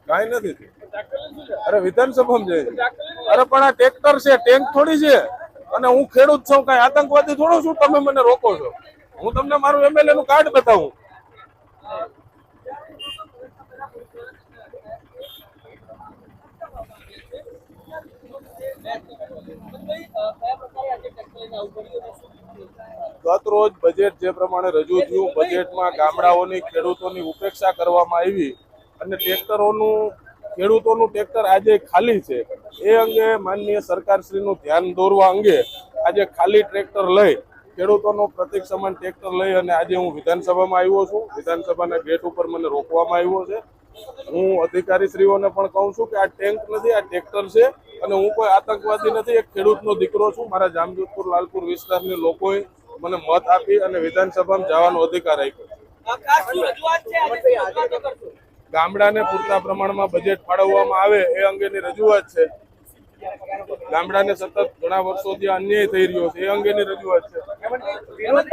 કાંઈ નથી થયું. અરે વિધાનસભામાં જાય અરે પણ આ ટ્રેક્ટર છે, ટેન્ક થોડી છે. અને હું ખેડૂત છું, કઈ આતંકવાદી થોડો છું તમે મને રોકો છો? હું તમને મારું એમએલએ નું કાર્ડ બતાવું. ગત રોજ બજેટ જે પ્રમાણે રજૂ થયું, બજેટમાં ગામડાઓની ખેડૂતોની ઉપેક્ષા કરવામાં આવી અને ખેડૂતોનું ટ્રેક્ટર આજે ખાલી છે. એ અંગે માનનીય સરકારશ્રીનું ધ્યાન દોરવા અંગે આજે ખાલી ટ્રેક્ટર લઈ ખેડૂતોનું પ્રતિક સમાન ટ્રેક્ટર લઈ અને આજે હું વિધાનસભામાં આવ્યો છું. વિધાનસભાના ગેટ ઉપર મને રોકવામાં આવ્યો છે. હું અધિકારીશ્રીઓને પણ કહું છું કે આ ટેન્ક નથી, આ ટ્રેક્ટર છે અને હું કોઈ આતંકવાદી નથી, એક ખેડૂતનો દીકરો છું. મારા જામજોધપુર લાલપુર વિસ્તારની લોકોએ મને મત આપી અને વિધાનસભામાં જવાનો અધિકાર આપ્યો. ગામડાને પૂરતા પ્રમાણમાં બજેટ ફાળવવામાં આવે એ અંગેની રજૂઆત છે. ગામડાને સતત ઘણા વર્ષોથી અન્યાય થઈ રહ્યો છે એ અંગેની રજૂઆત છે.